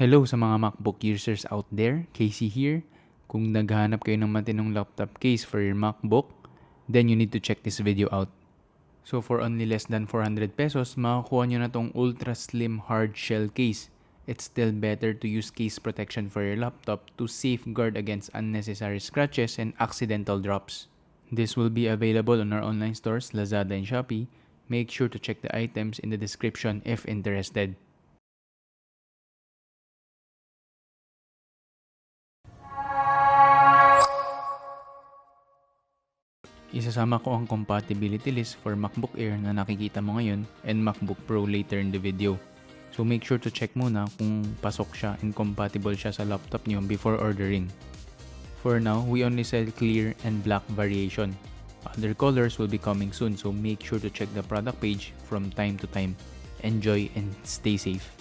Hello sa mga MacBook users out there, Casey here. Kung naghahanap kayo ng matinong laptop case for your MacBook, then you need to check this video out. So for only less than 400 pesos, makakuha nyo na tong ultra slim hard shell case. It's still better to use case protection for your laptop to safeguard against unnecessary scratches and accidental drops. This will be available on our online stores, Lazada and Shopee. Make sure to check the items in the description if interested. Isasama ko ang compatibility list for Macbook Air na nakikita mo ngayon and Macbook Pro later in the video. So make sure to check muna kung pasok siya and compatible siya sa laptop niyo before ordering. For now, we only sell clear and black variation. Other colors will be coming soon, so make sure to check the product page from time to time. Enjoy and stay safe.